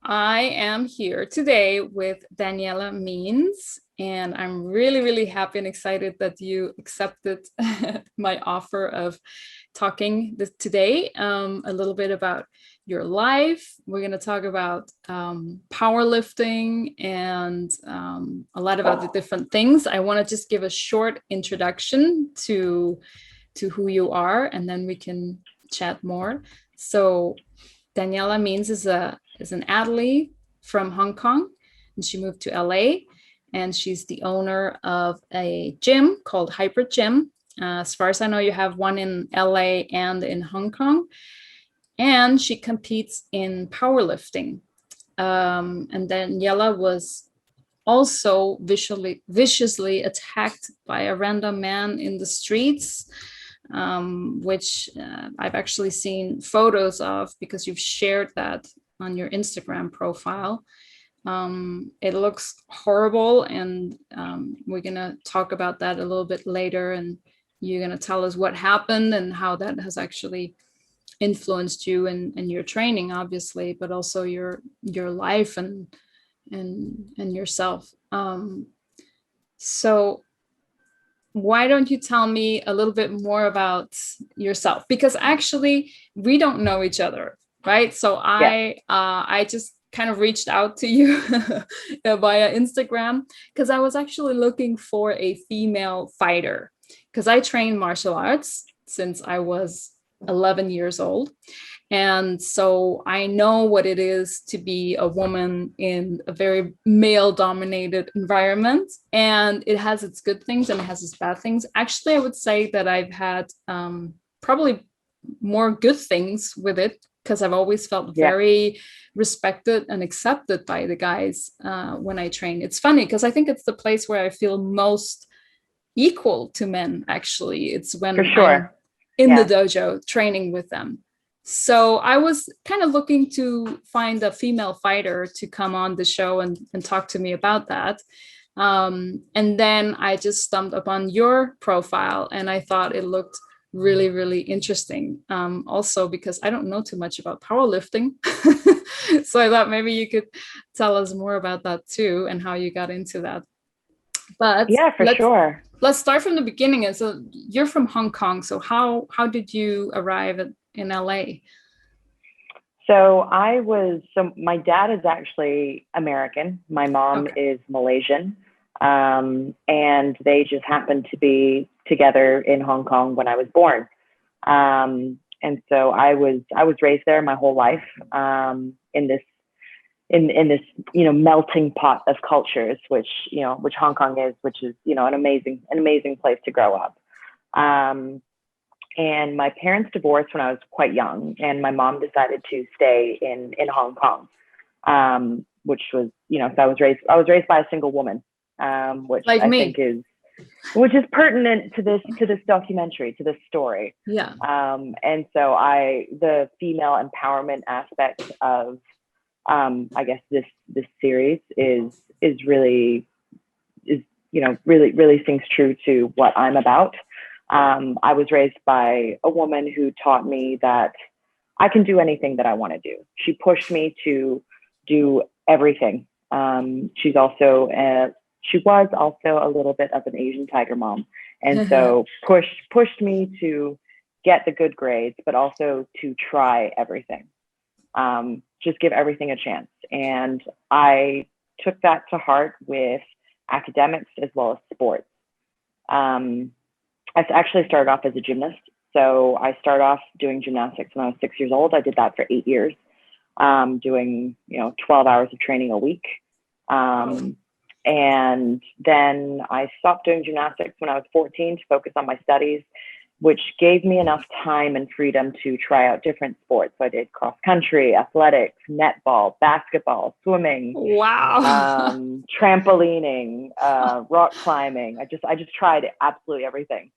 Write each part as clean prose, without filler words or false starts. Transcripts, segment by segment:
I am here today with Daniella Means, and I'm really, really happy and excited that you accepted my offer of talking today a little bit about your life. We're going to talk about powerlifting and a lot of other different things. I want to just give a short introduction to who you are, and then we can chat more. So Daniella Means is an athlete from Hong Kong, and she moved to LA, and she's the owner of a gym called Hyper Gym. As far as I know, you have one in LA and in Hong Kong, and she competes in powerlifting. And Daniella was also viciously attacked by a random man in the streets, which I've actually seen photos of because you've shared that on your Instagram profile. It looks horrible, and we're going to talk about that a little bit later, and you're going to tell us what happened and how that has actually influenced you and your training, obviously, but also your life and yourself. So why don't you tell me a little bit more about yourself? Because actually we don't know each other, right? So I just kind of reached out to you via Instagram because I was actually looking for a female fighter, because I train martial arts since I was 11 years old. And so I know what it is to be a woman in a very male dominated environment. And it has its good things and it has its bad things. Actually, I would say that I've had probably more good things with it, because I've always felt very respected and accepted by the guys when I train. It's funny because I think it's the place where I feel most equal to men, actually. It's when I'm in the dojo training with them. So I was kind of looking to find a female fighter to come on the show and talk to me about that. And then I just stumbled upon your profile and I thought it looked really, really interesting. Also, because I don't know too much about powerlifting. So I thought maybe you could tell us more about that too and how you got into that. But yeah, for sure. Let's start from the beginning. And so you're from Hong Kong. So how did you arrive in LA? So my dad is actually American. My mom is Malaysian. And they just happened to be together in Hong Kong when I was born. And so I was raised there my whole life, in this, melting pot of cultures, which Hong Kong is, which is, an amazing place to grow up. And my parents divorced when I was quite young, and my mom decided to stay in Hong Kong, which was, so I was raised by a single woman, which like I think which is pertinent to this documentary, to this story. Yeah. And so the female empowerment aspect of, I guess this series is really sings true to what I'm about. I was raised by a woman who taught me that I can do anything that I want to do. She pushed me to do everything. She was also a little bit of an Asian tiger mom. And so pushed me to get the good grades, but also to try everything. Just give everything a chance. And I took that to heart with academics as well as sports. I actually started off as a gymnast. So I started off doing gymnastics when I was 6 years old. I did that for 8 years, doing, 12 hours of training a week. And then I stopped doing gymnastics when I was 14 to focus on my studies, which gave me enough time and freedom to try out different sports. So I did cross country, athletics, netball, basketball, swimming, trampolining, rock climbing. I just tried absolutely everything.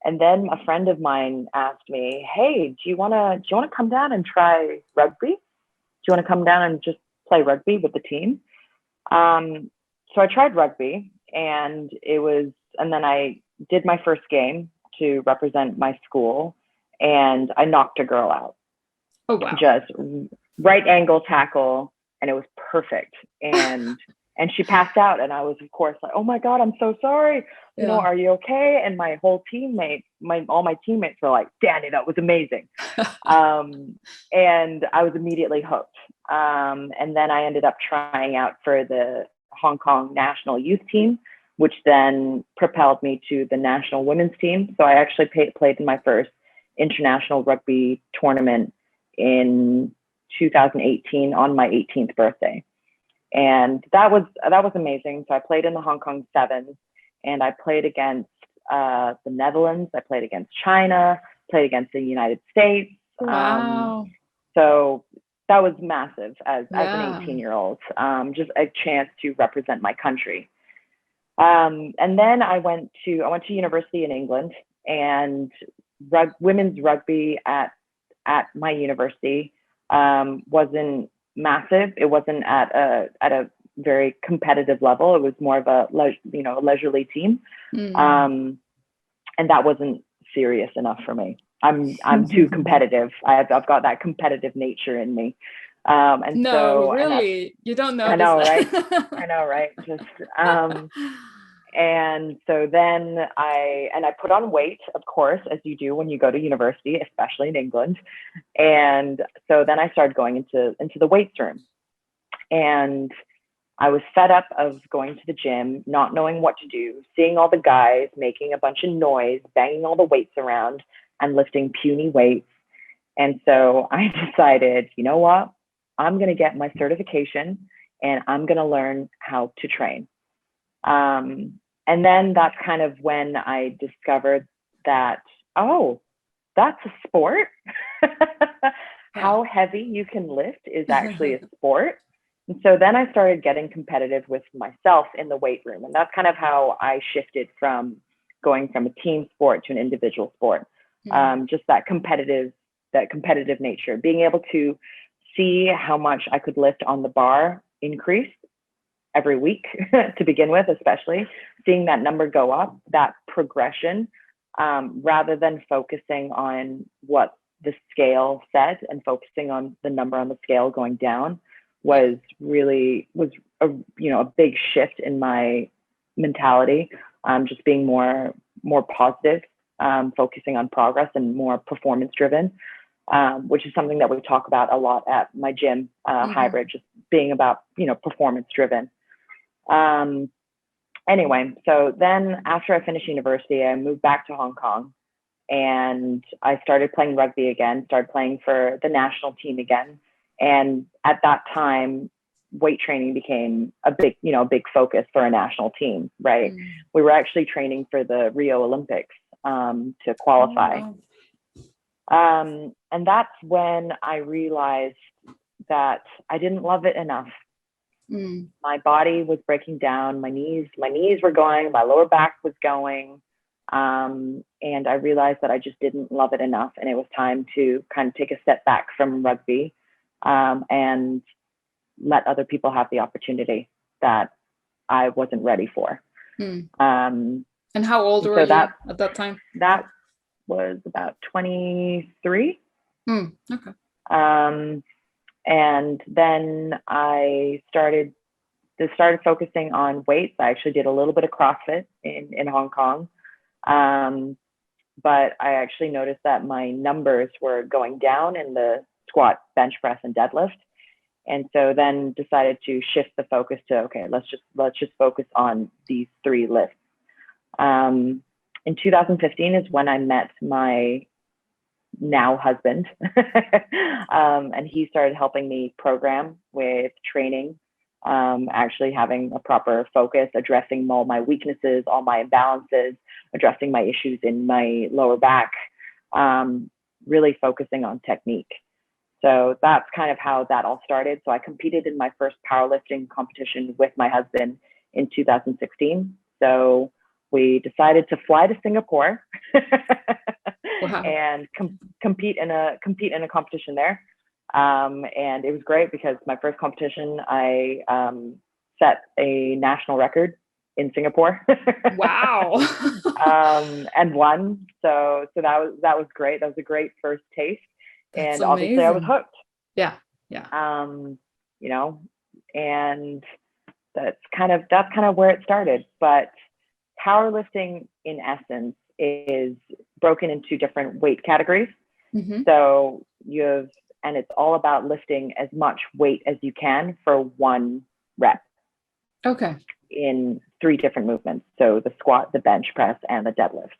And then a friend of mine asked me, "Hey, do you want to come down and try rugby? Do you want to come down and just play rugby with the team?" So I tried rugby, and then I did my first game to represent my school, and I knocked a girl out. Oh, wow. Just right angle tackle, and it was perfect. And she passed out, and I was, of course, like, oh my God, I'm so sorry. You know, are you okay? And my whole all my teammates were like, Danny, that was amazing. And I was immediately hooked. And then I ended up trying out for the Hong Kong national youth team, which then propelled me to the national women's team. So I actually played in my first international rugby tournament in 2018 on my 18th birthday. And that was amazing. So I played in the Hong Kong Sevens, and I played against the Netherlands. I played against China, played against the United States. Wow. So that was massive as an 18-year-old, just a chance to represent my country. And then I went to university in England, and women's rugby at my university wasn't massive. It wasn't at a very competitive level. It was more of a leisurely team, and that wasn't serious enough for me. I'm too competitive. I've got that competitive nature in me. And no, so really, you don't know. I know, right? I know, right? Just and so then I put on weight, of course, as you do when you go to university, especially in England. And so then I started going into the weights room, and I was fed up of going to the gym, not knowing what to do, seeing all the guys making a bunch of noise, banging all the weights around and lifting puny weights. And so I decided, you know what? I'm going to get my certification, and I'm going to learn how to train. And then that's kind of when I discovered that, oh, that's a sport. How heavy you can lift is actually a sport. And so then I started getting competitive with myself in the weight room. And that's kind of how I shifted from going from a team sport to an individual sport. Just that competitive nature, being able to see how much I could lift on the bar increase every week to begin with, especially seeing that number go up, that progression, rather than focusing on what the scale said and focusing on the number on the scale going down was a big shift in my mentality. Just being more positive, focusing on progress and more performance driven, which is something that we talk about a lot at my gym, Hybrid, just being about, performance driven. Anyway, so then after I finished university, I moved back to Hong Kong, and I started playing rugby again, started playing for the national team again. And at that time, weight training became a big focus for a national team, right? We were actually training for the Rio Olympics to qualify. And that's when I realized that I didn't love it enough. My body was breaking down. My knees were going, my lower back was going. And I realized that I just didn't love it enough. And it was time to kind of take a step back from rugby, and let other people have the opportunity that I wasn't ready for. And how old were you at that time? That was about 23. Okay. And then I started focusing on weights. I actually did a little bit of CrossFit in Hong Kong. But I actually noticed that my numbers were going down in the squat, bench press, and deadlift. And so then decided to shift the focus to, okay, let's just focus on these three lifts. In 2015 is when I met my now husband. And he started helping me program with training, actually having a proper focus, addressing all my weaknesses, all my imbalances, addressing my issues in my lower back, really focusing on technique. So that's kind of how that all started. So I competed in my first powerlifting competition with my husband in 2016. So we decided to fly to Singapore and compete in a competition there. And it was great because my first competition, I set a national record in Singapore. Wow. And won. So that was great. That was a great first taste. That's and obviously amazing. I was hooked. Yeah. you know, and that's kind of where it started. But powerlifting in essence is broken into different weight categories. Mm-hmm. So and it's all about lifting as much weight as you can for one rep. Okay. In 3 different movements. So the squat, the bench press, and the deadlift.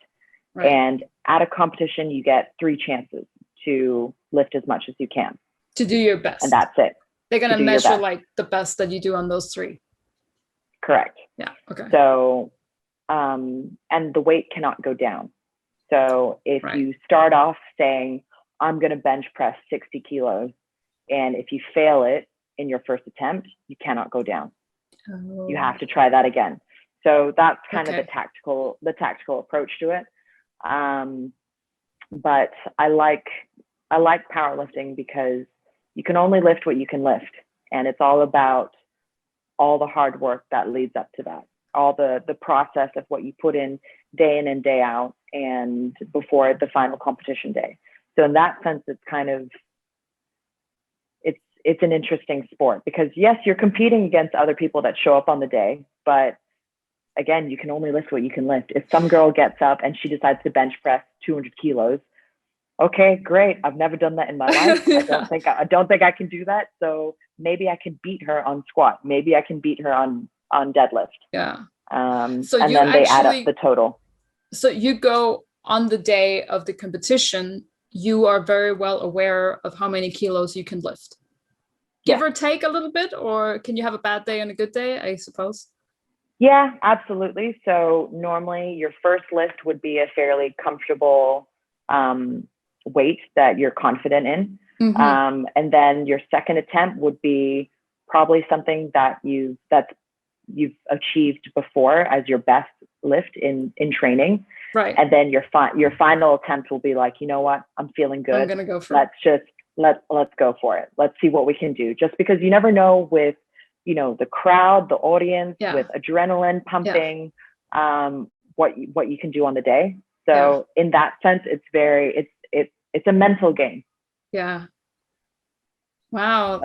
Right. And at a competition, you get 3 chances to lift as much as you can. To do your best. And that's it. They're going to measure like the best that you do on those 3. Correct. Yeah. Okay. So, and the weight cannot go down. So if you start off saying, I'm going to bench press 60 kilos, and if you fail it in your first attempt, you cannot go down. Oh. You have to try that again. So that's kind of the tactical approach to it. But I like powerlifting because you can only lift what you can lift, and it's all about all the hard work that leads up to that, all the process of what you put in and day out, and before the final competition day. So in that sense, it's kind of it's an interesting sport because yes, you're competing against other people that show up on the day, but again, you can only lift what you can lift. If some girl gets up and she decides to bench press 200 kilos, okay, great. I've never done that in my life. Yeah. I don't think I can do that. So maybe I can beat her on squat. Maybe I can beat her on deadlift. Yeah. So and then they add up the total. So you go on the day of the competition, you are very well aware of how many kilos you can lift. Give or take a little bit, or can you have a bad day and a good day, I suppose? Yeah, absolutely. So normally your first lift would be a fairly comfortable weight that you're confident in. Mm-hmm. And then your second attempt would be probably something that you've achieved before as your best lift in training. Right. And then your final attempt will be like, you know what, I'm feeling good. I'm going to go for it. Let's go for it. Let's see what we can do. Just because you never know with, the crowd, the audience, with adrenaline pumping, what you can do on the day. So in that sense, it's a mental game. Yeah. Wow.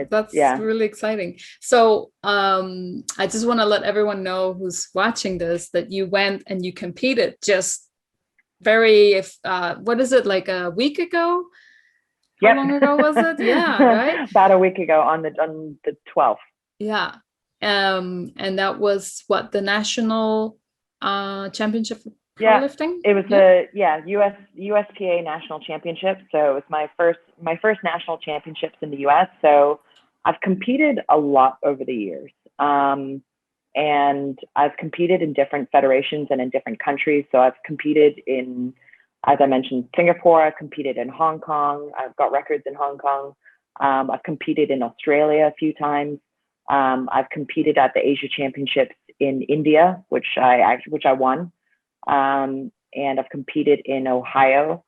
That's really exciting. So I just want to let everyone know who's watching this, that you went and you competed just what is it, like a week ago? How long ago was it? Yeah, right? About a week ago on the 12th. Yeah. And that was what, the national championship for powerlifting? It was the USPA National Championship. So it was my first national championships in the US. So I've competed a lot over the years. And I've competed in different federations and in different countries. So I've competed in, as I mentioned, Singapore. I've competed in Hong Kong. I've got records in Hong Kong. I've competed in Australia a few times. I've competed at the Asia Championships in India, which I won. And I've competed in Ohio.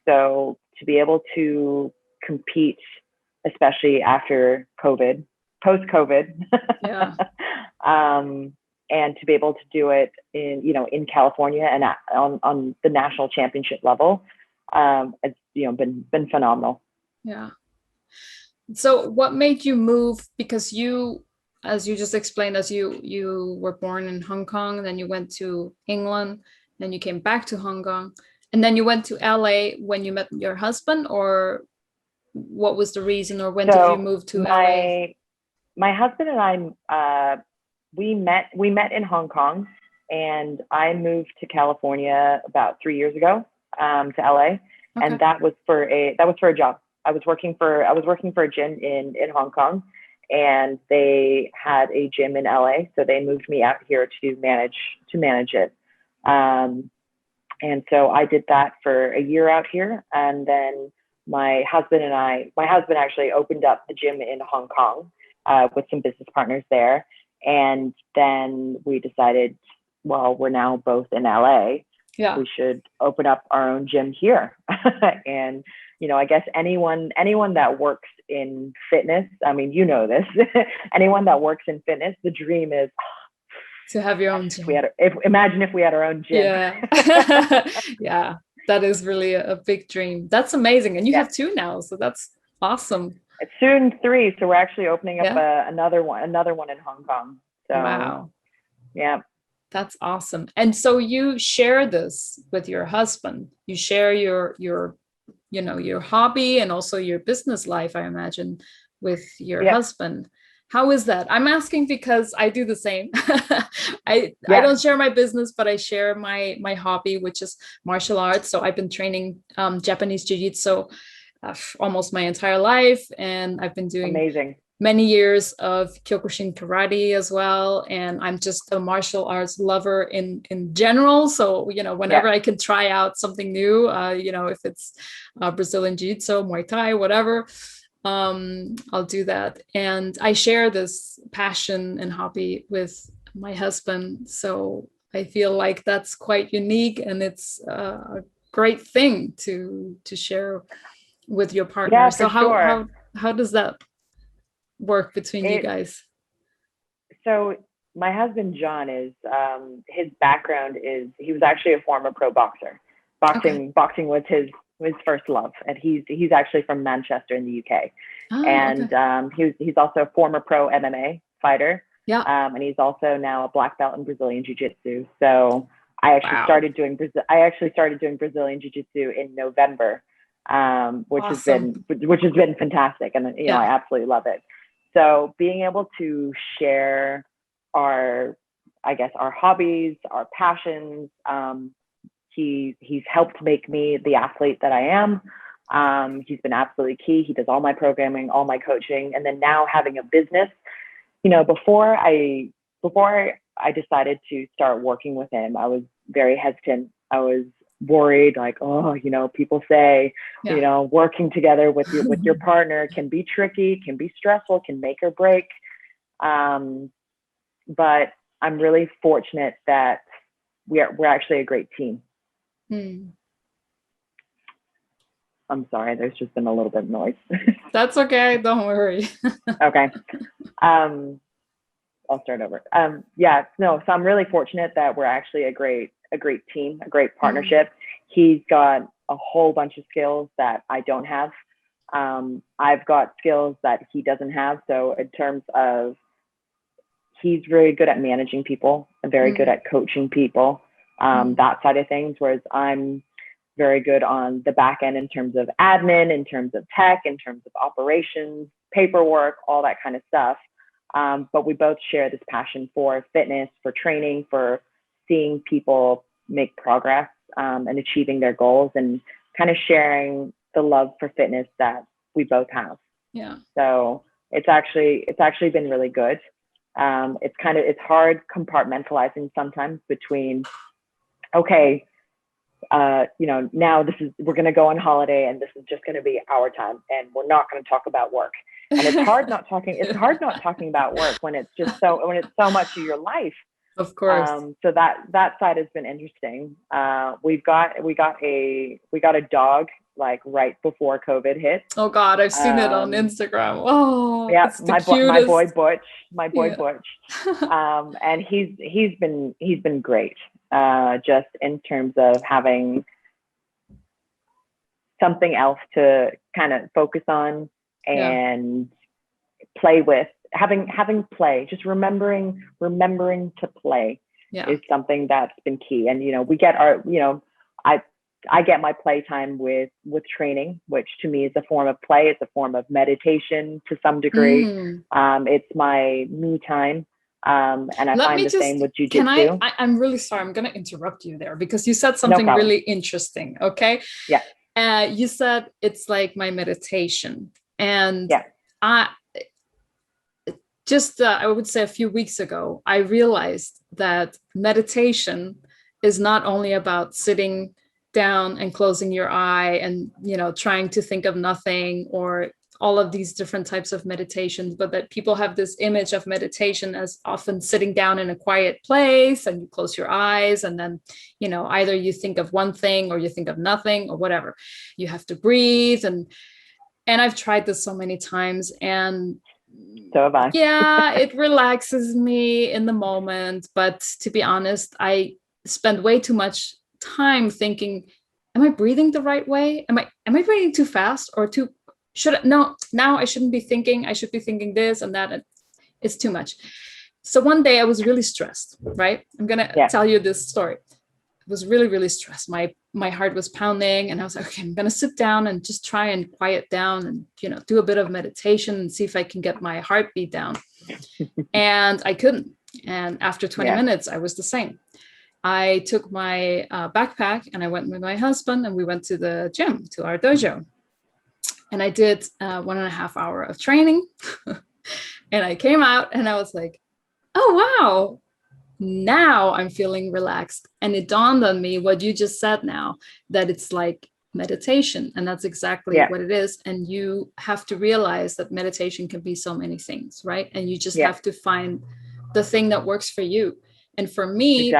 So to be able to compete, especially after post-COVID, and to be able to do it in California and on the national championship level, it's been phenomenal. Yeah. So what made you move? Because as you just explained, as you were born in Hong Kong, then you went to England, then you came back to Hong Kong, and then you went to LA when you met your husband, or what was the reason, or when did you move to LA? My husband and I, we met in Hong Kong, and I moved to California about 3 years ago, to LA, and that was for a job. I was working for a gym in Hong Kong, and they had a gym in LA, so they moved me out here to manage it. And so I did that for a year out here, and then my husband actually opened up the gym in Hong Kong with some business partners there, and then we decided, well, we're now both in LA. Yeah. We should open up our own gym here. And I guess anyone that works in fitness, I mean, this, anyone that works in fitness, the dream is to have your own gym. Imagine if we had our own gym. Yeah. Yeah, that is really a big dream. That's amazing. And you have 2 now, so that's awesome. It's soon 3. So we're actually opening up Yeah. another one in Hong Kong. So Wow. yeah. That's awesome. And so you share this with your husband. You share your your hobby and also your business life, I imagine, with your Yep. husband. How is that? I'm asking because I do the same. I Yeah. don't share my business, but I share my hobby, which is martial arts. So I've been training Japanese jiu-jitsu almost my entire life, and I've been doing Amazing. many years of Kyokushin karate as well. And I'm just a martial arts lover in general. So, whenever Yeah. I can try out something new, if it's Brazilian Jiu-Jitsu, Muay Thai, whatever, I'll do that. And I share this passion and hobby with my husband. So I feel like that's quite unique, and it's a great thing to share with your partner. Yeah, So for sure. how does that work between you It guys? So my husband John is his background is he was actually a former pro boxer. Okay. Boxing was his first love, and he's actually from Manchester in the UK. Oh, And okay. he's also a former pro MMA fighter, Yeah. and he's also now a black belt in Brazilian Jiu Jitsu. So I actually Wow. started doing Brazilian Jiu Jitsu in November, Awesome. which has been fantastic, and I Yeah. absolutely love it. So being able to share our, I guess, our hobbies, our passions. He's helped make me the athlete that I am. He's been absolutely key. He does all my programming, all my coaching, and then now having a business. Before I decided to start working with him, I was very hesitant. I was worried, like, oh, people say, Yeah. working together with your partner can be tricky, can be stressful, can make or break. But I'm really fortunate that we're actually a great team. I'm sorry, there's just been a little bit of noise. That's okay. Don't worry. Okay. I'll start over. So I'm really fortunate that we're actually a great team, a great partnership. He's got a whole bunch of skills that I don't have. I've got skills that he doesn't have. So in terms of, he's very good at managing people and very good at coaching people, that side of things. Whereas I'm very good on the back end in terms of admin, in terms of tech, in terms of operations, paperwork, all that kind of stuff. But we both share this passion for fitness, for training, for seeing people make progress and achieving their goals, and kind of sharing the love for fitness that we both have. Yeah. So it's actually been really good. It's hard compartmentalizing sometimes between, okay, now we're going to go on holiday and this is just going to be our time and we're not going to talk about work. And it's hard not talking about work when it's so much of your life. Of course. So that side has been interesting. We got a dog like right before COVID hit. Oh God, I've seen it on Instagram. Oh, yeah, it's the cutest. my boy Butch. And he's been great. Just in terms of having something else to kind of focus on and play with, having play, just remembering to play is something that's been key. And we get our, I get my playtime with training, which to me is a form of play. It's a form of meditation to some degree. It's my me time. And I find the same with jiu-jitsu. I'm really sorry. I'm going to interrupt you there because you said something really interesting. Okay. Yeah. You said it's like my meditation. And I would say a few weeks ago, I realized that meditation is not only about sitting down and closing your eye and, trying to think of nothing or all of these different types of meditations, but that people have this image of meditation as often sitting down in a quiet place and you close your eyes and then, either you think of one thing or you think of nothing or whatever. You have to breathe. And I've tried this so many times, and so have I. Yeah, it relaxes me in the moment. But to be honest, I spend way too much time thinking, am I breathing the right way? Am I breathing too fast or too now I shouldn't be thinking, I should be thinking this and that. It's too much. So one day I was really stressed, right? I'm going to tell you this story. I was really, really stressed. My heart was pounding and I was like, okay, I'm going to sit down and just try and quiet down and, you know, do a bit of meditation and see if I can get my heartbeat down. And I couldn't. And after 20 minutes, I was the same. I took my backpack and I went with my husband and we went to the gym, to our dojo. And I did 1.5 hours of training. And I came out and I was like, oh, wow. Now I'm feeling relaxed. And it dawned on me what you just said now, that it's like meditation. And that's exactly what it is. And you have to realize that meditation can be so many things, right? And you just have to find the thing that works for you. And for me,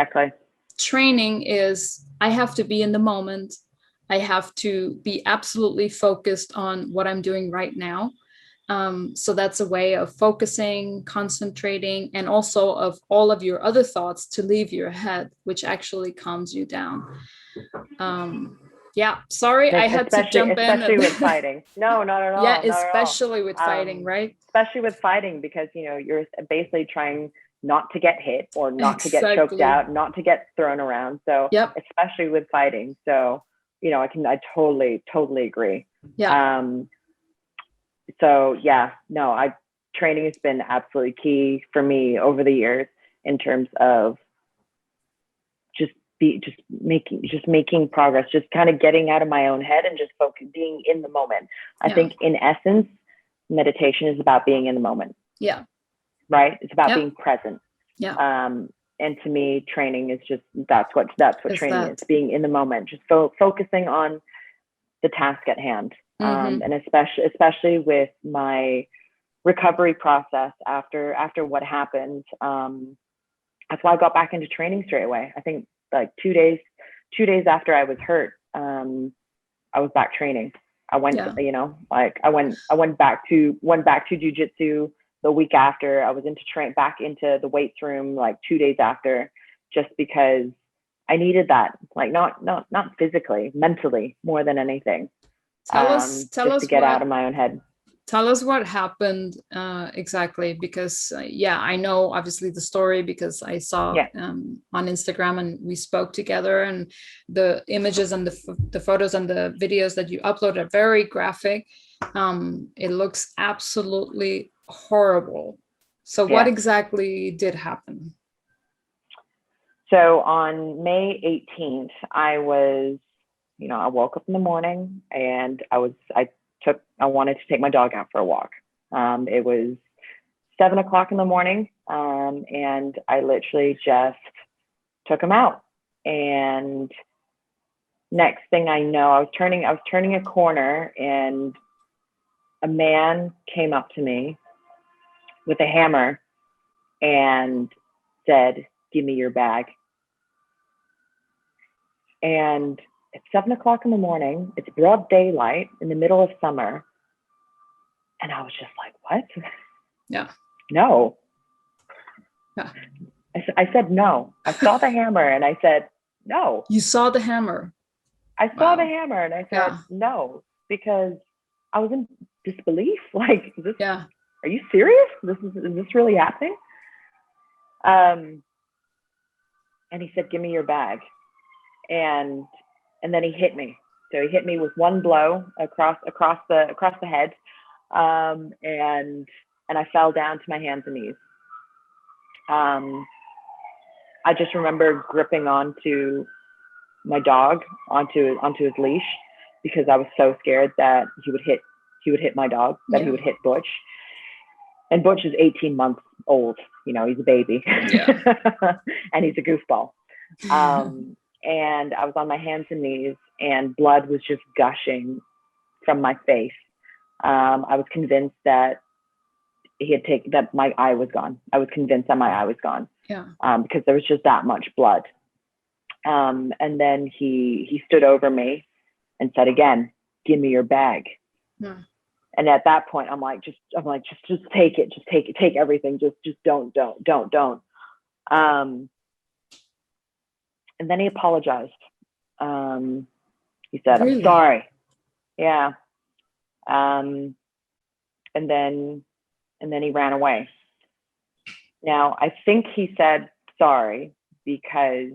training is, I have to be in the moment. I have to be absolutely focused on what I'm doing right now. So that's a way of focusing, concentrating, and also of all of your other thoughts to leave your head, which actually calms you down. Sorry, I had to jump in. Especially with fighting. No, not at all. Yeah, especially with fighting, right? Especially with fighting, because, you know, you're basically trying not to get hit or not to get choked out, not to get thrown around. So especially with fighting. So, you know, I totally agree. So training has been absolutely key for me over the years in terms of just making progress, just kind of getting out of my own head and just being in the moment. I think in essence, meditation is about being in the moment. Yeah. Right. It's about being present. Yeah. And to me, training is just, that's what training is, being in the moment, just focusing on the task at hand. And especially with my recovery process after what happened. That's why I got back into training straight away. I think like 2 days after I was hurt, I was back training. I went, I went back to jujitsu the week after. I was back into the weights room like 2 days after, just because I needed that, like not physically, mentally more than anything. Tell us to get out of my own head. Tell us what happened exactly, because I know obviously the story because I saw on Instagram and we spoke together, and the images and the photos and the videos that you upload are very graphic. It looks absolutely horrible. So what exactly did happen? So on May 18th, I woke up in the morning and I wanted to take my dog out for a walk. It was 7 o'clock in the morning, and I literally just took him out. And next thing I know, I was turning a corner, and a man came up to me with a hammer and said, "Give me your bag." And it's 7 o'clock in the morning. It's broad daylight in the middle of summer. And I was just like, what? Yeah. No. Yeah. I said, no. I saw the hammer and I said, no. You saw the hammer? I saw the hammer and I said, no, because I was in disbelief. Like, are you serious? Is this really happening? And he said, "Give me your bag." And then he hit me. So he hit me with one blow across the head, and I fell down to my hands and knees. I just remember gripping onto my dog, onto his leash, because I was so scared that he would hit my dog, that he would hit Butch. And Butch is 18 months old. You know, he's a baby, and he's a goofball. And I was on my hands and knees, and blood was just gushing from my face. I was convinced that that my eye was gone. I was convinced that my eye was gone. Yeah. Because there was just that much blood. And then he stood over me and said again, "Give me your bag." Yeah. And at that point, I'm like, just take it, take everything, just don't. And then he apologized. He said, "I'm sorry." Yeah. Um, and then he ran away. Now, I think he said sorry because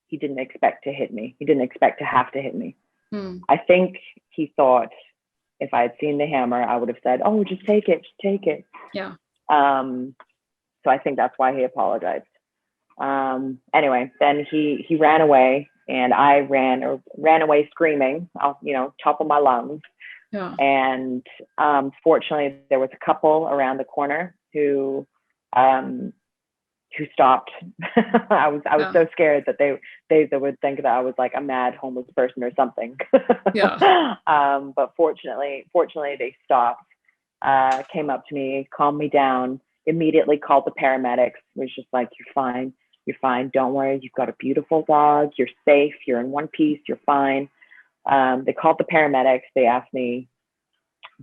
he didn't expect to hit me. He didn't expect to have to hit me. I think he thought if I had seen the hammer, I would have said, "Oh, just take it, just take it." Yeah. So I think that's why he apologized. Anyway, then he ran away, and I ran away screaming, top of my lungs. Yeah. And fortunately, there was a couple around the corner who stopped. I was so scared that they would think that I was like a mad homeless person or something. Yeah. But fortunately they stopped, came up to me, calmed me down, immediately called the paramedics, was just like, you're fine, don't worry, you've got a beautiful dog, you're safe, you're in one piece, you're fine. They called the paramedics. They asked me,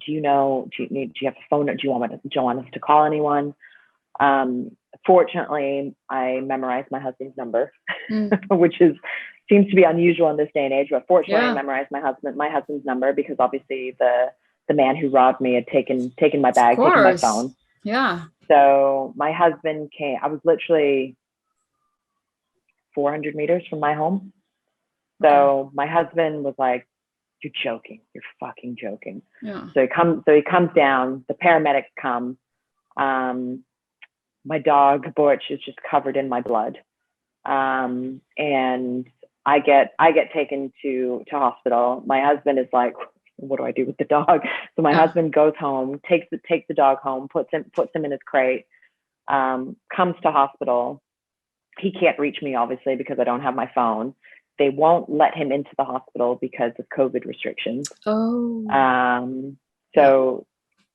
do you have a phone? Do you want us to call anyone? Fortunately, I memorized my husband's number, which seems to be unusual in this day and age. But fortunately, I memorized my husband's number because obviously the man who robbed me had taken my bag, taken my phone. Yeah. So my husband came. I was literally 400 meters from my home. So my husband was like, "You're joking. You're fucking joking." Yeah. So he comes down. The paramedics come. My dog Butch is just covered in my blood, and I get taken to hospital. My husband is like, "What do I do with the dog?" So my husband goes home, takes the dog home, puts him in his crate, comes to hospital. He can't reach me obviously because I don't have my phone. They won't let him into the hospital because of COVID restrictions. So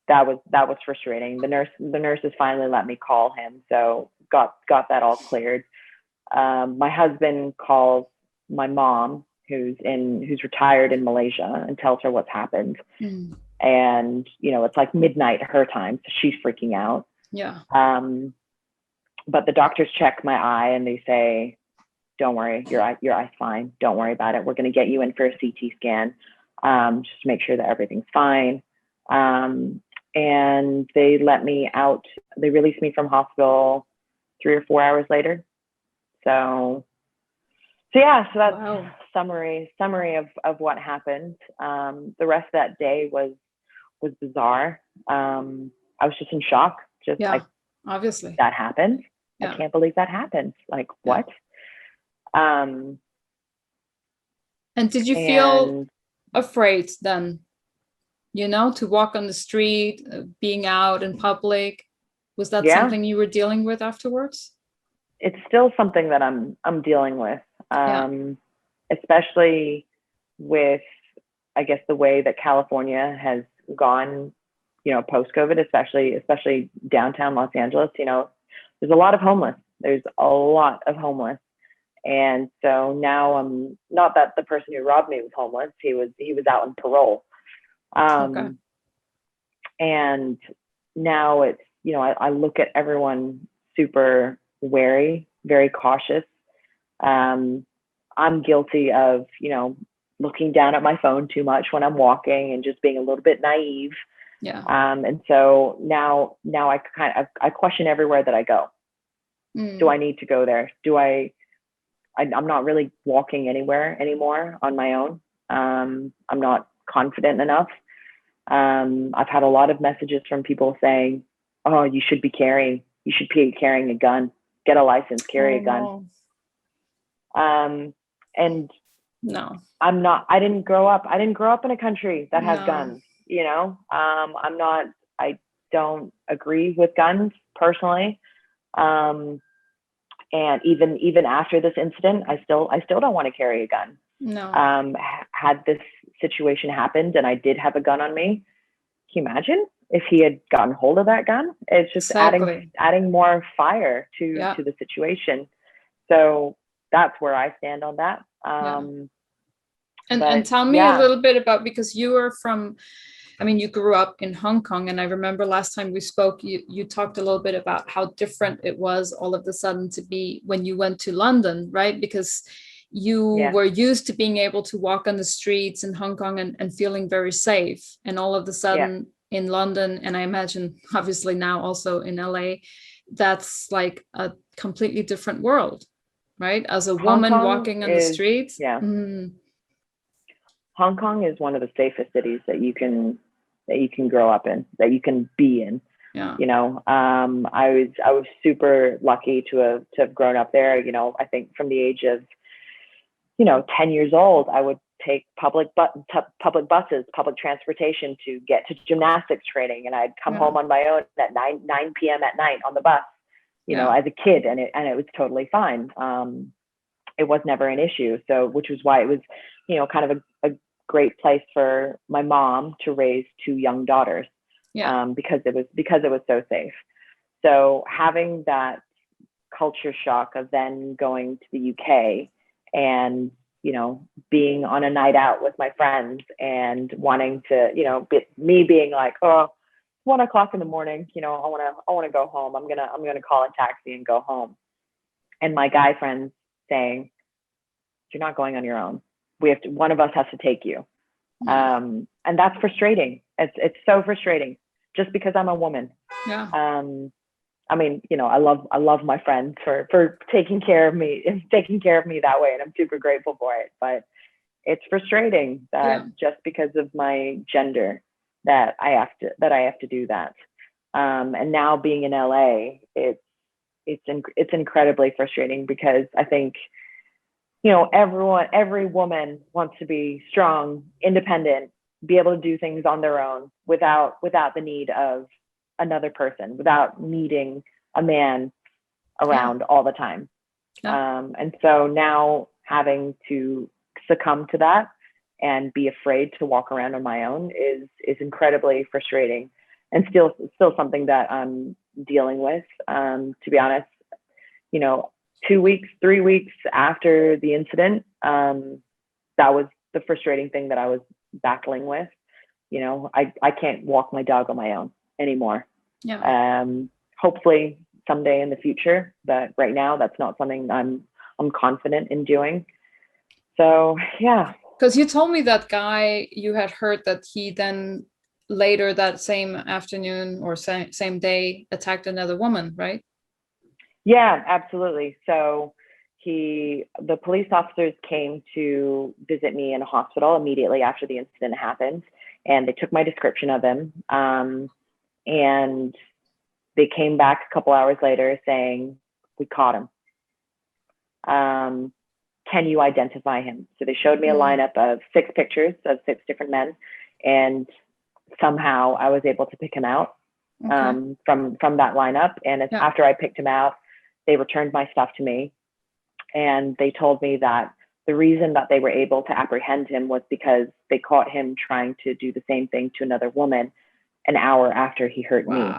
that was frustrating. The nurses finally let me call him, so got that all cleared. My husband calls my mom, who's retired in Malaysia, and tells her what's happened. And it's like midnight her time, so she's freaking out. Yeah. But the doctors check my eye and they say, "Don't worry, your eye's fine. Don't worry about it. We're going to get you in for a CT scan, just to make sure that everything's fine." And they let me out. They released me from hospital 3 or 4 hours later. So that's summary of what happened. The rest of that day was bizarre. I was just in shock. Obviously that happened. I can't believe that happened. Like what? And did you feel afraid then? To walk on the street, being out in public, was that something you were dealing with afterwards? It's still something that I'm dealing with, especially with, I guess, the way that California has gone, post-COVID, especially downtown Los Angeles. There's a lot of homeless. And so now I'm not that the person who robbed me was homeless. He was out on parole. And now it's, I look at everyone super wary, very cautious. I'm guilty of, looking down at my phone too much when I'm walking and just being a little bit naive. Yeah. And so now I question everywhere that I go. Do I need to go there? I'm not really walking anywhere anymore on my own. I'm not confident enough. I've had a lot of messages from people saying, "Oh, you should be carrying a gun. Get a license, carry a gun." No. And no, I'm not. I didn't grow up in a country that has guns. I don't agree with guns personally. And even after this incident, I still don't want to carry a gun. No. Had this situation happened and I did have a gun on me, can you imagine if he had gotten hold of that gun? It's just adding more fire to the situation. So that's where I stand on that. And tell me a little bit about, because you are from, you grew up in Hong Kong, and I remember last time we spoke, you talked a little bit about how different it was all of a sudden to be when you went to London, right? Because you were used to being able to walk on the streets in Hong Kong and feeling very safe. And all of a sudden in London, and I imagine obviously now also in LA, that's like a completely different world, right? As a woman walking on the streets. Hong Kong is one of the safest cities that you can grow up in, that you can be in. You know, I was super lucky to have grown up there. You know, I think from the age of 10 years old, I would take public buses, public transportation to get to gymnastics training, and I'd come home on my own at 9 p.m. at night on the bus, you know, as a kid, and it was totally fine. It was never an issue. So, which was why it was, you know, kind of a great place for my mom to raise two young daughters, because it was so safe. So having that culture shock of then going to the UK and, you know, being on a night out with my friends and wanting to, you know, me being like, oh, 1 o'clock in the morning, you know, I want to go home. I'm going to call a taxi and go home. And my guy friends saying, you're not going on your own. One of us has to take you. And that's frustrating. It's so frustrating just because I'm a woman. I mean, you know, I love my friends for taking care of me that way. And I'm super grateful for it, but it's frustrating that just because of my gender that I have to do that. And now being in LA, it's incredibly frustrating because I think, you know, every woman wants to be strong, independent, be able to do things on their own without the need of another person, without needing a man around all the time. And so now having to succumb to that and be afraid to walk around on my own is incredibly frustrating, and still something that I'm dealing with. To be honest, you know, 2 weeks, 3 weeks after the incident, that was the frustrating thing that I was battling with. You know, I can't walk my dog on my own anymore. Hopefully someday in the future, but right now that's not something I'm confident in doing. So because you told me that guy, you had heard that he then later that same afternoon or same day attacked another woman, right? Yeah, absolutely. So the police officers came to visit me in a hospital immediately after the incident happened, and they took my description of him. And they came back a couple hours later saying, we caught him. Can you identify him? So they showed me a lineup of 6 pictures of 6 different men, and somehow I was able to pick him out from that lineup. And after I picked him out, they returned my stuff to me, and they told me that the reason that they were able to apprehend him was because they caught him trying to do the same thing to another woman an hour after he hurt me.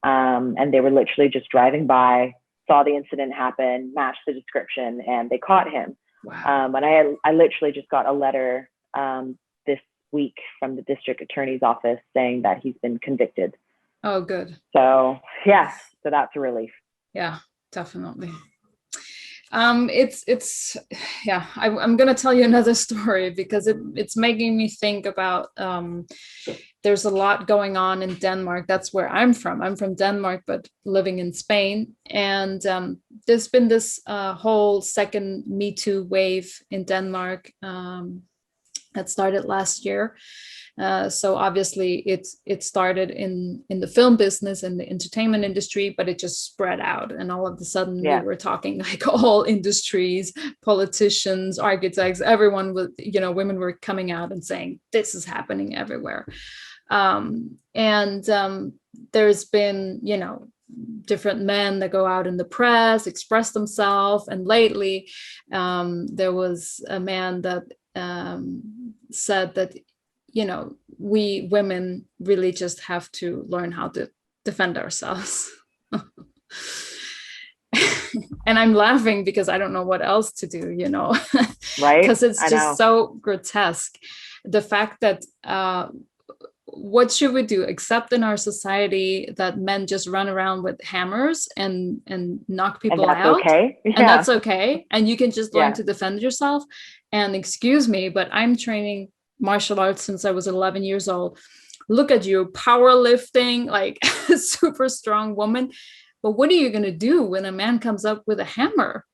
And they were literally just driving by, saw the incident happen, matched the description, and they caught him. And I literally just got a letter this week from the district attorney's office saying that he's been convicted. Oh, good. So so that's a relief. Yeah, definitely. It's I'm gonna tell you another story because it's making me think about there's a lot going on in Denmark. That's where I'm from. I'm from Denmark, but living in Spain. And there's been this whole second Me Too wave in Denmark that started last year. So obviously it started in the film business and the entertainment industry, but it just spread out. And all of a sudden we were talking like all industries, politicians, architects, everyone with, you know, women were coming out and saying, this is happening everywhere. There's been, you know, different men that go out in the press, express themselves. And lately there was a man that said that, you know, we women really just have to learn how to defend ourselves. And I'm laughing because I don't know what else to do, you know, right? Because it's just so grotesque. The fact that what should we do? Accept in our society that men just run around with hammers and knock people and that's out. Okay. Yeah. And that's okay. And you can just learn Yeah. to defend yourself. And excuse me, but I'm training martial arts since I was 11 years old. Look at you, powerlifting, like a super strong woman. But what are you going to do when a man comes up with a hammer?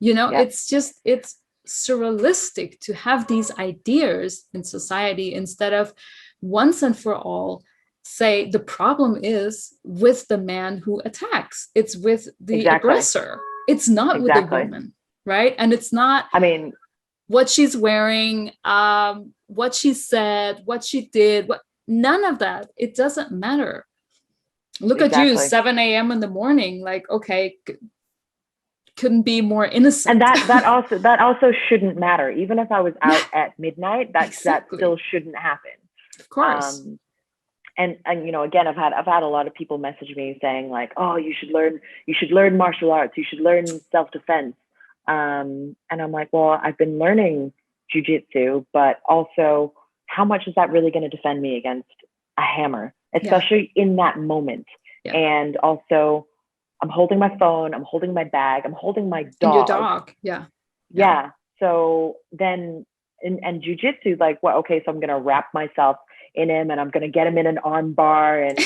You know, Yeah. it's surrealistic to have these ideas in society instead of once and for all say the problem is with the man who attacks. It's with the Exactly. aggressor. It's not with the woman, right? And it's not, I mean, what she's wearing, what she said, what she did, none of that. It doesn't matter. Look at you, 7 a.m. in the morning, like, okay, couldn't be more innocent. And that also shouldn't matter. Even if I was out at midnight, that still shouldn't happen. Of course. And you know, again, I've had a lot of people message me saying like, oh, you should learn martial arts, you should learn self-defense. And I'm like, well, I've been learning jujitsu, but also how much is that really going to defend me against a hammer, especially in that moment? Yeah. And also, I'm holding my phone, I'm holding my bag, I'm holding my dog. And your dog, yeah. So then, and jujitsu, like, what? Okay, so I'm gonna wrap myself in him, and I'm gonna get him in an arm bar, and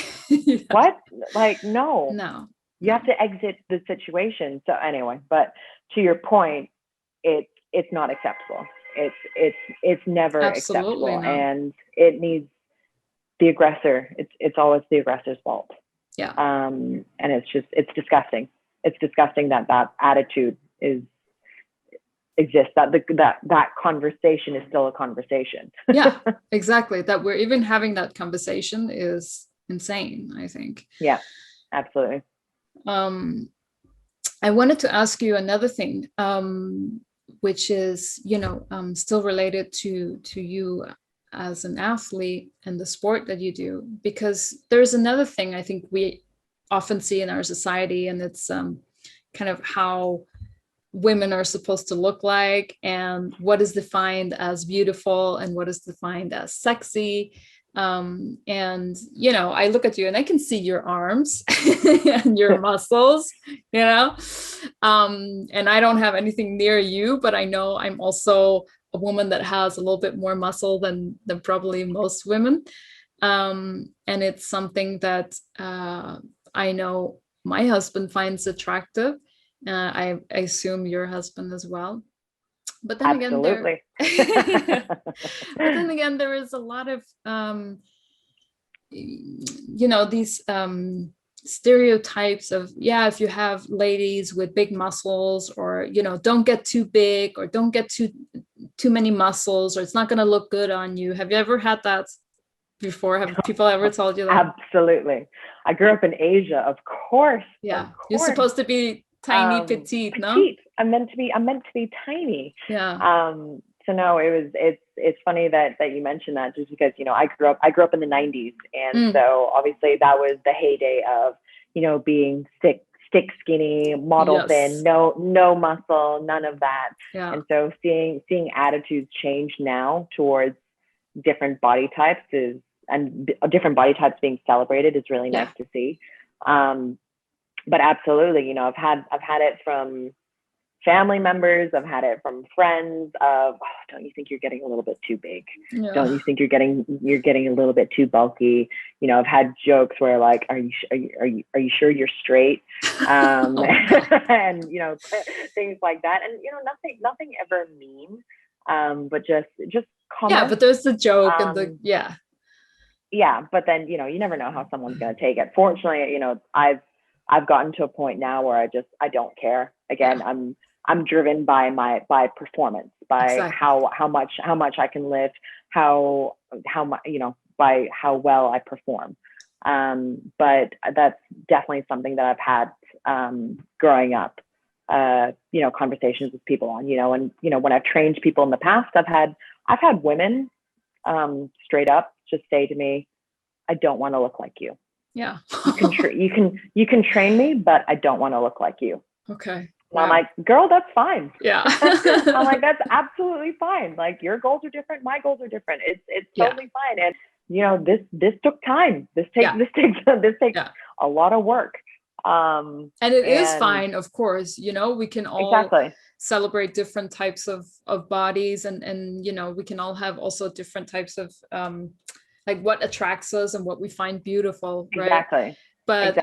what? Like, no. You have to exit the situation. So anyway, but to your point, it's not acceptable. It's never acceptable, and it needs the aggressor. It's always the aggressor's fault. Yeah. And it's disgusting. It's disgusting that attitude exists, that conversation is still a conversation. Yeah, exactly. That we're even having that conversation is insane, I think. Yeah, absolutely. I wanted to ask you another thing, which is, still related to you as an athlete and the sport that you do, because there's another thing I think we often see in our society, and it's kind of how women are supposed to look like and what is defined as beautiful and what is defined as sexy. And, I look at you and I can see your arms and your muscles, and I don't have anything near you, but I know I'm also a woman that has a little bit more muscle than probably most women. And it's something that I know my husband finds attractive. I assume your husband as well. But then Absolutely. again, there is a lot of, these stereotypes of, if you have ladies with big muscles, or, don't get too big, or don't get too many muscles, or it's not going to look good on you. Have you ever had that before? Have people ever told you that? Absolutely. I grew up in Asia, of course. Yeah. Of course. You're supposed to be tiny, petite, no? I'm meant to be tiny. Yeah. So no, it's funny that you mentioned that, just because, I grew up in the 90s. And so obviously that was the heyday of, being stick skinny, model thin, no muscle, none of that. Yeah. And so seeing attitudes change now towards different body types different body types being celebrated is really nice to see. But absolutely, I've had it from family members, I've had it from friends of, don't you think you're getting a little bit too big? Yeah. Don't you think you're getting a little bit too bulky? I've had jokes where like, are you sure you're straight? And things like that. And nothing ever mean, but just comment. Yeah, but there's the joke and yeah, but then you never know how someone's going to take it. Fortunately, I've gotten to a point now where I don't care. Again, I'm driven by performance, by how much I can lift, how much, by how well I perform. But that's definitely something that I've had growing up. Conversations with people on, and when I've trained people in the past, I've had women straight up just say to me, I don't want to look like you. Yeah. you can train me, but I don't want to look like you. Okay. And I'm like, girl, that's fine. Yeah. I'm like, that's absolutely fine. Like, your goals are different, my goals are different. It's totally fine. this took time. This takes Yeah. a lot of work. And it is fine, of course, we can all celebrate different types of bodies, and we can all have also different types of like what attracts us and what we find beautiful, right? Exactly. But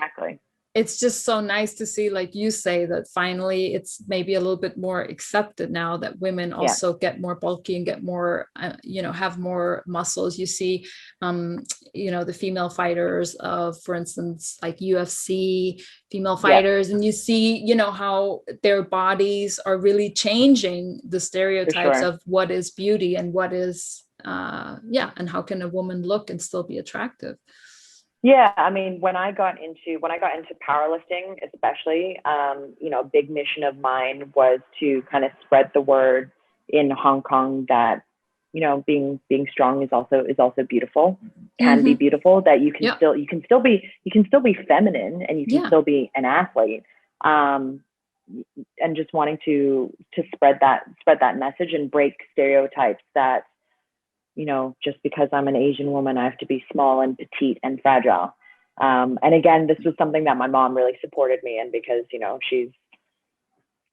it's just so nice to see, like you say, that finally it's maybe a little bit more accepted now that women also get more bulky and get more, have more muscles. You see, the female fighters of, for instance, like UFC female fighters, and you see, how their bodies are really changing the stereotypes of what is beauty and what is, and how can a woman look and still be attractive. Yeah, I mean, when I got into powerlifting, especially, a big mission of mine was to kind of spread the word in Hong Kong that, being strong is also beautiful, can be beautiful, that you can still be feminine, and you can still be an athlete. And just wanting to spread that message and break stereotypes that, just because I'm an Asian woman, I have to be small and petite and fragile. And again, this was something that my mom really supported me in, because,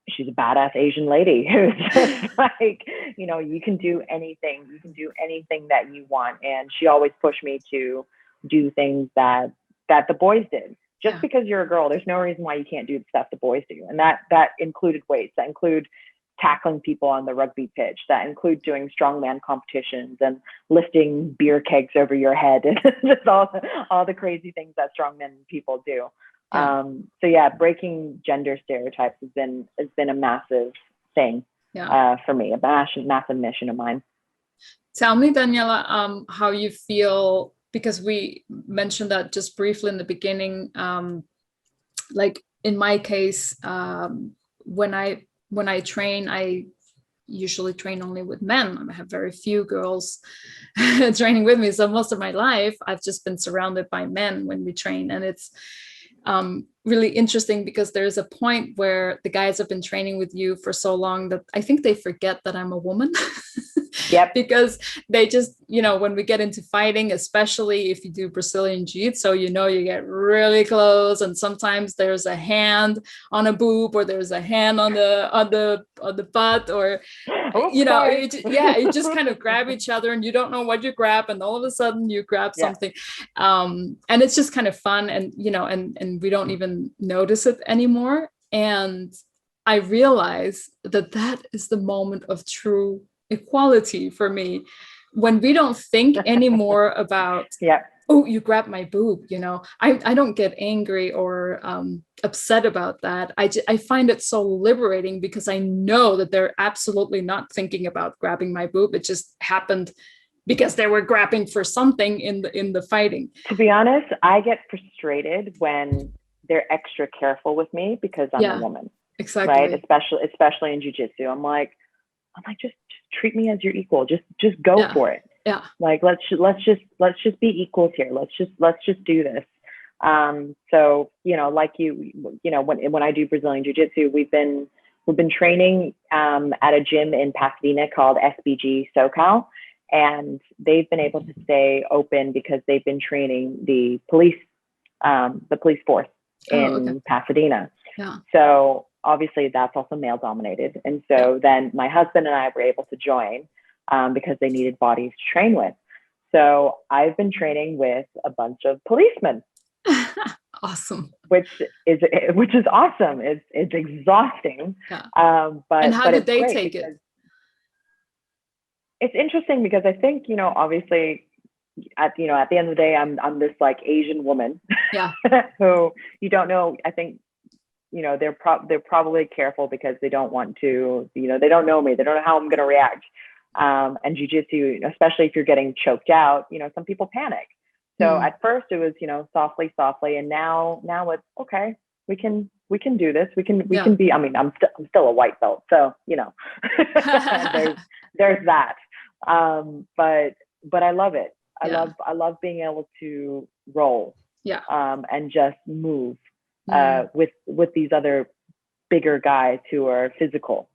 she's a badass Asian lady who's just like, you can do anything. You can do anything that you want. And she always pushed me to do things that the boys did. Just because you're a girl, there's no reason why you can't do the stuff the boys do. And that included weights, that include tackling people on the rugby pitch, that include doing strongman competitions and lifting beer kegs over your head, and just all the crazy things that strongmen people do. Breaking gender stereotypes has been a massive thing for me, a massive mission of mine. Tell me, Daniella, how you feel, because we mentioned that just briefly in the beginning. Like in my case, when I train, I usually train only with men. I have very few girls training with me. So most of my life, I've just been surrounded by men when we train. And it's really interesting, because there's a point where the guys have been training with you for so long that I think they forget that I'm a woman. Because they just, when we get into fighting, especially if you do Brazilian Jiu-Jitsu, you get really close, and sometimes there's a hand on a boob, or there's a hand on the butt, or you just kind of grab each other, and you don't know what you grab, and all of a sudden you grab something, and it's just kind of fun, and and we don't even notice it anymore. And I realize that is the moment of true equality for me, when we don't think anymore about oh, you grabbed my boob. I don't get angry or upset about that. I find it so liberating, because I know that they're absolutely not thinking about grabbing my boob. It just happened because they were grabbing for something in the fighting. To be honest, I get frustrated when they're extra careful with me because I'm a woman. Exactly. Right. Especially in jiu-jitsu. I'm like, just treat me as your equal. Just go for it. Yeah. Like, let's just be equals here. Let's just do this. So, like when I do Brazilian Jiu-Jitsu, we've been training at a gym in Pasadena called SBG SoCal, and they've been able to stay open because they've been training the police force in Pasadena. Yeah. So obviously that's also male dominated. And so then my husband and I were able to join because they needed bodies to train with. So I've been training with a bunch of policemen. Awesome. Which is awesome. It's exhausting. Yeah. And how did they take it? It's interesting because I think, obviously at the end of the day, I'm this like Asian woman who you don't know. I think, they're probably careful because they don't want to, they don't know me. They don't know how I'm going to react. And jiu-jitsu, especially if you're getting choked out, some people panic. So at first it was, softly. And now it's okay. We can do this. We can be, I'm still a white belt. So, there's that. But I love it. I love being able to roll and just move with these other bigger guys who are physical.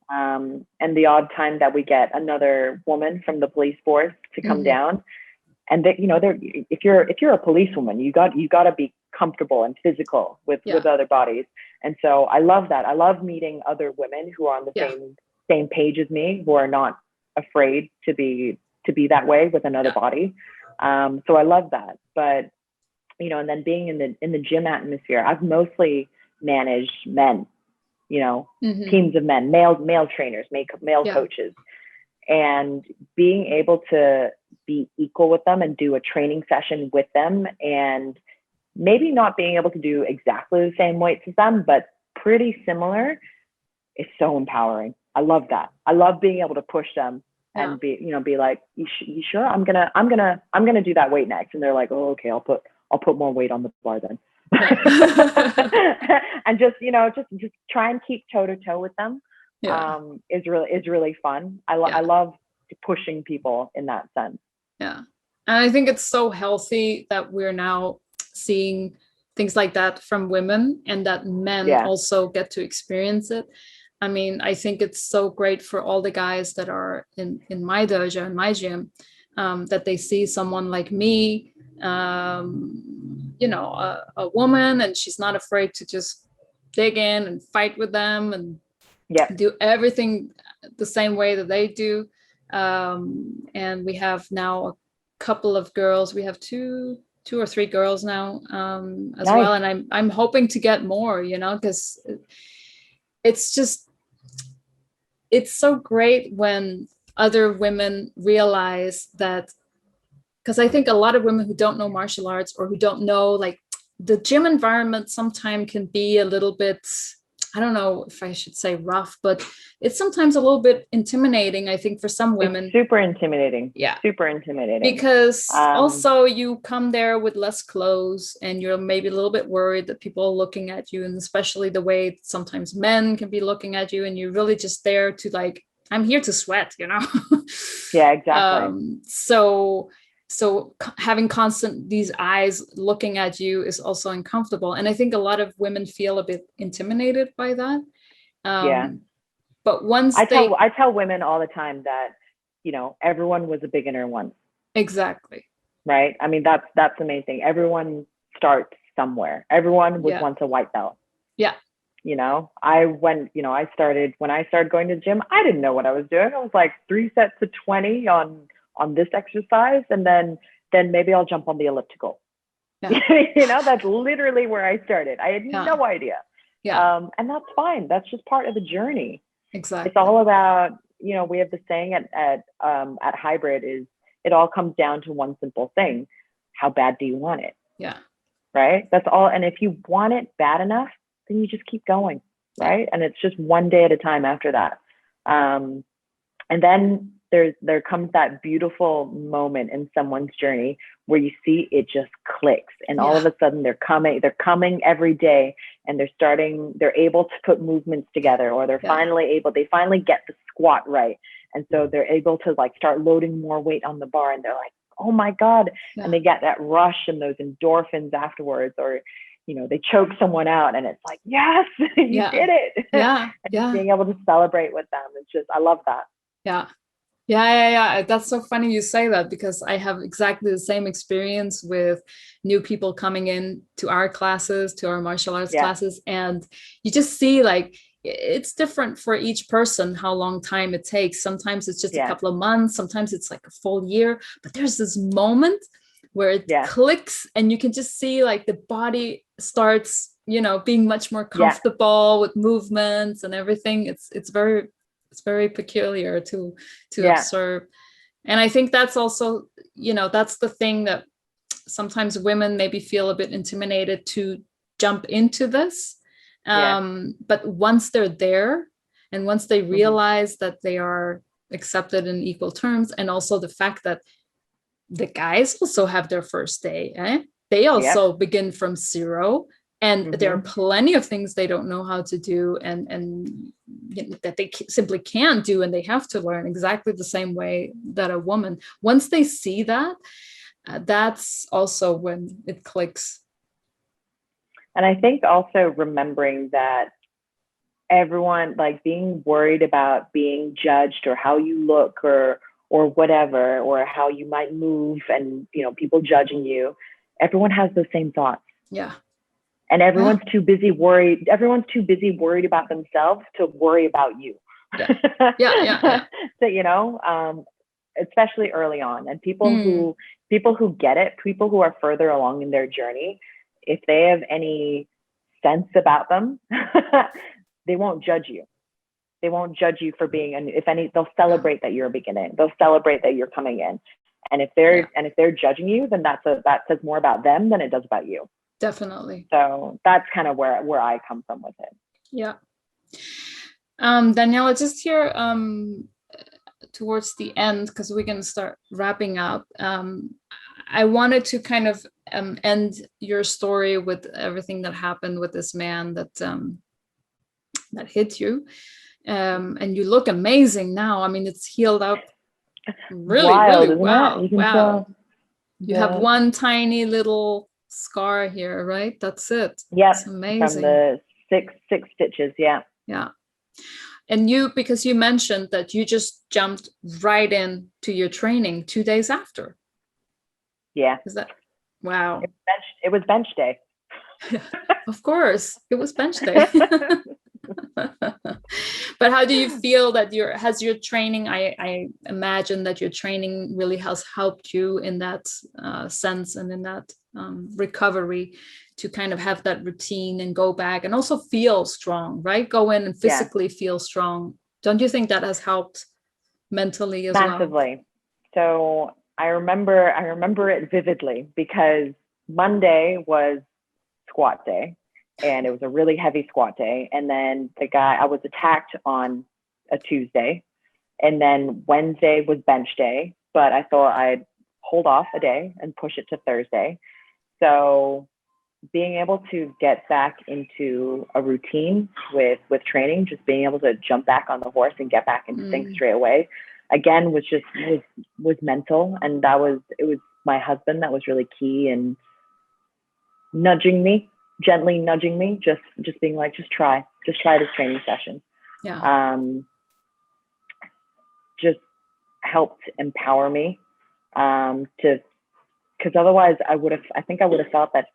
And the odd time that we get another woman from the police force to come down, and that, you know, if you're a policewoman, you got to be comfortable and physical with other bodies. And so I love that. I love meeting other women who are on the same page as me, who are not afraid to be that way with another body. So I love that. But, you know, and then being in the gym atmosphere, I've mostly managed men, you know, teams of men, male trainers, male coaches, and being able to be equal with them and do a training session with them, and maybe not being able to do exactly the same weights as them, but pretty similar, is so empowering. I love that. I love being able to push them and be like, you sure? I'm gonna do that weight next. And they're like, oh, okay, I'll put more weight on the bar then. And just try and keep toe to toe with them. Is really fun. I love pushing people in that sense. Yeah. And I think it's so healthy that we're now seeing things like that from women, and that men also get to experience it. I mean, I think it's so great for all the guys that are in my dojo, in my gym, that they see someone like me, you know, a woman, and she's not afraid to just dig in and fight with them and do everything the same way that they do. And we have now a couple of girls. We have two or three girls now as well. And I'm hoping to get more, you know, because it's so great when other women realize that, because I think a lot of women who don't know martial arts, or who don't know, like, the gym environment sometimes can be a little bit, I don't know if I should say rough, but it's sometimes a little bit intimidating, I think, for some women. It's super intimidating. Yeah. Super intimidating. Because also you come there with less clothes, and you're maybe a little bit worried that people are looking at you, and especially the way sometimes men can be looking at you, and you're really just there to, like, I'm here to sweat, you know? Yeah, exactly. So having constant these eyes looking at you is also uncomfortable. And I think a lot of women feel a bit intimidated by that. But once I tell women all the time that, you know, everyone was a beginner once. Exactly. Right. I mean, that's the main thing. Everyone starts somewhere. Everyone was once a white belt. Yeah. You know, when I started going to the gym, I didn't know what I was doing. I was like 3 sets of 20 on this exercise, and then maybe I'll jump on the elliptical. You know, that's literally where I started. I had no idea. And that's fine. That's just part of the journey. Exactly. It's all about, you know, we have the saying at Hybrid is, it all comes down to one simple thing: how bad do you want it? Yeah. Right. That's all. And if you want it bad enough, then you just keep going. Right. And it's just one day at a time after that. And then there comes that beautiful moment in someone's journey where you see it just clicks, and all of a sudden they're coming every day, and they're able to put movements together, or they finally get the squat right. And so they're able to, like, start loading more weight on the bar, and they're like, oh my God. And they get that rush and those endorphins afterwards, or, you know, they choke someone out, and it's like, yes, you did it. And being able to celebrate with them. It's just, I love that. Yeah. That's so funny you say that, because I have exactly the same experience with new people coming in to our classes, to our martial arts classes. And you just see, like, it's different for each person how long time it takes. Sometimes it's just a couple of months, sometimes it's like a full year, but there's this moment where it clicks, and you can just see, like, the body starts, you know, being much more comfortable with movements and everything. It's very peculiar to observe. And I think that's also, you know, that's the thing that sometimes women maybe feel a bit intimidated to jump into this. But once they're there, and once they realize that they are accepted in equal terms, and also the fact that the guys also have their first day, they also begin from zero. And there are plenty of things they don't know how to do, and you know, that they simply can't do, and they have to learn exactly the same way that a woman. Once they see that, that's also when it clicks. And I think also remembering that everyone, like, being worried about being judged, or how you look, or or whatever, or how you might move and, you know, people judging you. Everyone has those same thoughts. Yeah. And everyone's too busy worried. Everyone's too busy worried about themselves to worry about you. Yeah. So, you know, especially early on, and people who get it, people who are further along in their journey, if they have any sense about them, they won't judge you. They won't judge you for being, and if any, they'll celebrate that you're beginning. They'll celebrate that you're coming in. And if they're judging you, then that says more about them than it does about you. Definitely. So that's kind of where I come from with it. Yeah. Daniella, just here towards the end, because we're going to start wrapping up. I wanted to kind of end your story with everything that happened with this man that hit you. And you look amazing now. I mean, it's healed up really, wild, really well. Wow. You have Yeah. one tiny little scar here, right? That's it. Yep. It's amazing. From the six stitches. Yeah. Yeah. And because you mentioned that you just jumped right into your training 2 days after. Yeah. Is that, wow. It was bench day. Of course, it was bench day. But how do you feel that has your training, I imagine that your training really has helped you in that sense, and in that recovery, to kind of have that routine and go back and also feel strong, right? Go in and physically feel strong. Don't you think that has helped mentally as Massively. So I remember it vividly, because Monday was squat day, and it was a really heavy squat day. And then I was attacked on a Tuesday, and then Wednesday was bench day, but I thought I'd hold off a day and push it to Thursday. So being able to get back into a routine with training, just being able to jump back on the horse and get back into things straight away, again, was mental. And it was my husband that was really key, and gently nudging me, just being like, just try this training session. Yeah. Just helped empower me, because otherwise I think I would have felt that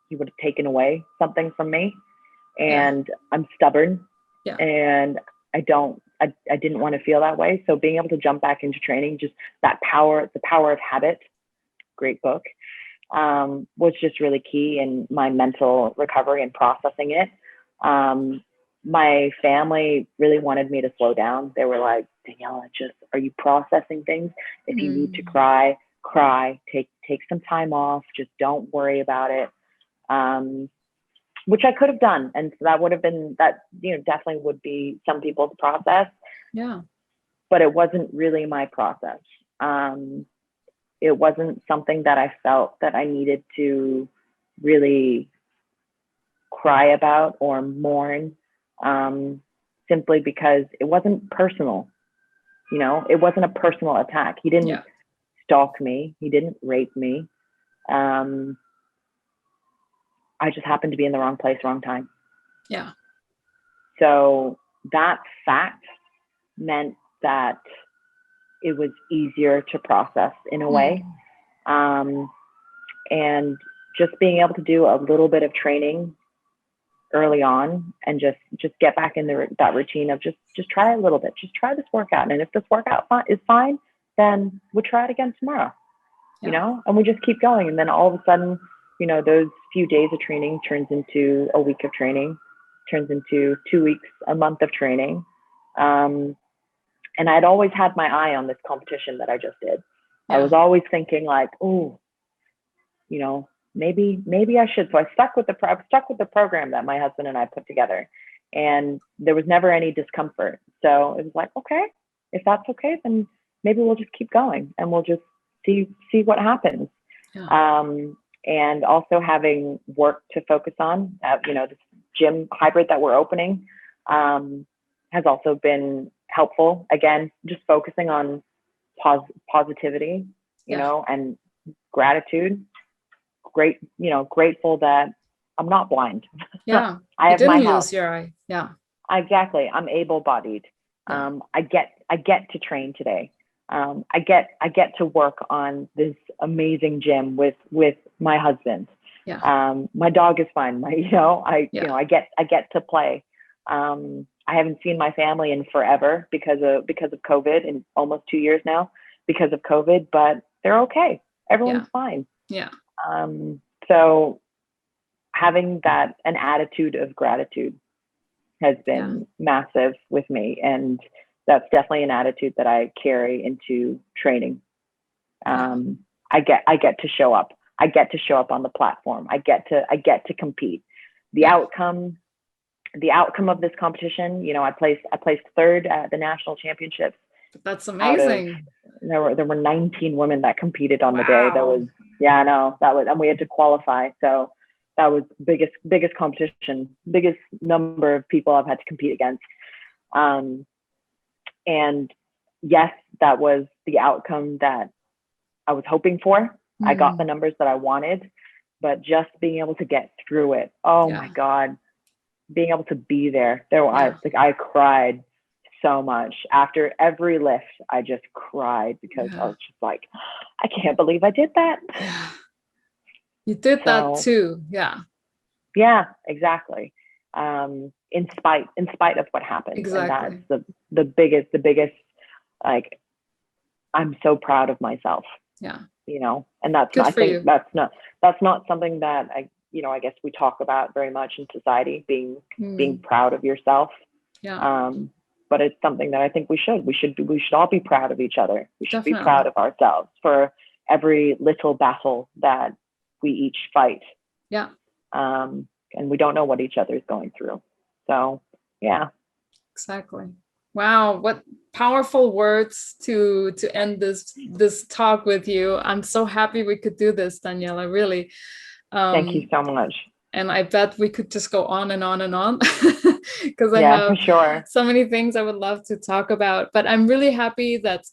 he would have taken away something from me. And I'm stubborn, and I didn't want to feel that way. So being able to jump back into training, just the power of habit, great book, was just really key in my mental recovery and processing it. My family really wanted me to slow down. They were like, Daniella, are you processing things? If you need to cry, take some time off. Just don't worry about it. Which I could have done. And that would have been, that, you know, definitely would be some people's process. Yeah. But it wasn't really my process. It wasn't something that I felt that I needed to really cry about or mourn, simply because it wasn't personal. You know, it wasn't a personal attack. He didn't stalk me. He didn't rape me. I just happened to be in the wrong place, wrong time. Yeah. So that fact meant that it was easier to process in a way. And just being able to do a little bit of training early on, and just get back in that routine of just try a little bit, just try this workout. And if this workout is fine, then we'll try it again tomorrow, you know, and we just keep going. And then all of a sudden, you know, those few days of training turns into a week of training, turns into 2 weeks, a month of training. And I'd always had my eye on this competition that I just did. I was always thinking like, oh, you know, maybe I should. So I stuck with the program that my husband and I put together, and there was never any discomfort. So it was like, okay, if that's okay, then maybe we'll just keep going, and we'll just see what happens. And also having work to focus on, you know, this gym hybrid that we're opening, has also been helpful. Again, just focusing on positivity, you know, and gratitude. Grateful that I'm not blind. Yeah. I have my health. Lose your eye. Yeah. Exactly. I'm able-bodied. I get to train today. I get to work on this amazing gym with my husband. Yeah. My dog is fine. I get to play. I haven't seen my family in forever because of COVID, in almost 2 years now because of COVID, but they're okay. Everyone's fine. Yeah. So having an attitude of gratitude has been massive with me. And that's definitely an attitude that I carry into training. I get to show up. I get to show up on the platform. I get to compete. The outcome of this competition, I placed third at the national championships. That's amazing. There were 19 women that competed on the day. That was, I know, and we had to qualify. So that was biggest competition, biggest number of people I've had to compete against. And yes, that was the outcome that I was hoping for. I got the numbers that I wanted, but just being able to get through it. Oh my God, being able to be there. I cried so much after every lift. I just cried because I was just like, I can't believe I did that. Yeah. You did that too. Yeah, exactly. In spite of what happened. Exactly. And that's the biggest, like, I'm so proud of myself. Yeah. And that's not something that I guess we talk about very much in society, being proud of yourself. Yeah. But it's something that I think we should all be proud of each other. We should Definitely be proud of ourselves for every little battle that we each fight. Yeah. And we don't know what each other is going through. So, yeah. Exactly. Wow, what powerful words to end this talk with you. I'm so happy we could do this, Daniella, really. Thank you so much. And I bet we could just go on and on and on because I for have sure. so many things I would love to talk about. But I'm really happy that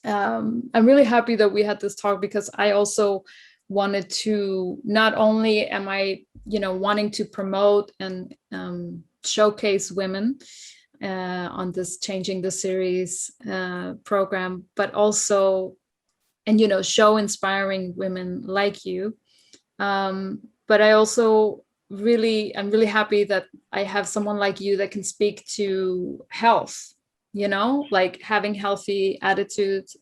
we had this talk, because I also wanted to, not only am I wanting to promote and showcase women on this Changing the Series program, but also show inspiring women like you. But I also I'm really happy that I have someone like you that can speak to health, like having healthy attitudes,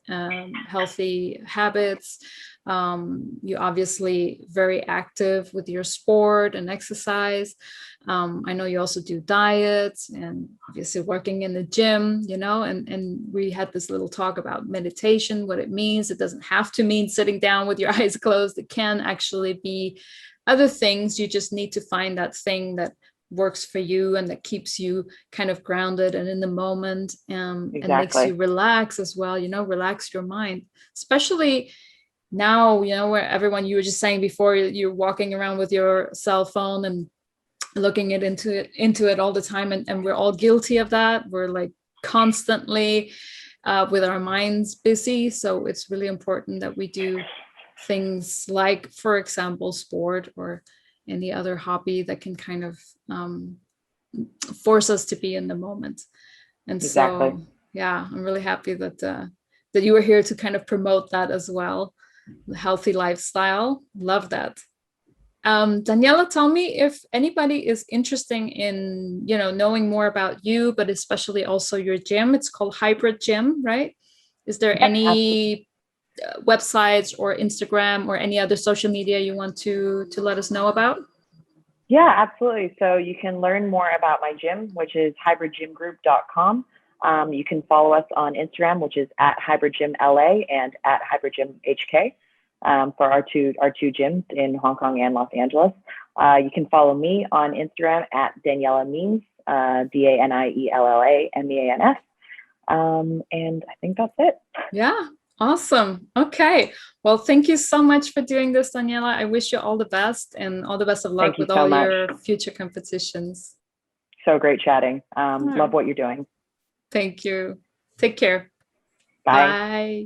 healthy habits. You're obviously very active with your sport and exercise. I know you also do diets and obviously working in the gym, and we had this little talk about meditation, what it means. It doesn't have to mean sitting down with your eyes closed. It can actually be other things. You just need to find that thing that works for you and that keeps you kind of grounded and in the moment, and makes you relax as well, relax your mind, especially now, where everyone, you were just saying before, you're walking around with your cell phone and looking into it all the time, and we're all guilty of that. We're like constantly with our minds busy. So it's really important that we do things like, for example, sport or any other hobby that can kind of force us to be in the moment. And so, yeah, I'm really happy that you were here to kind of promote that as well. The healthy lifestyle. Love that. Daniella, tell me if anybody is interested in, knowing more about you, but especially also your gym. It's called Hybrid Gym, right? Is there any websites or Instagram or any other social media you want to let us know about? Yeah, absolutely. So you can learn more about my gym, which is hybridgymgroup.com. You can follow us on Instagram, which is at hybridgymla and at hybridgymhk, for our two gyms in Hong Kong and Los Angeles. You can follow me on Instagram at Daniella Means, DANIELLA MEANS. And I think that's it. Yeah. Awesome. Okay. Well, thank you so much for doing this, Daniella. I wish you all the best and all the best of luck with all your future competitions. So great chatting. Love what you're doing. Thank you. Take care. Bye. Bye.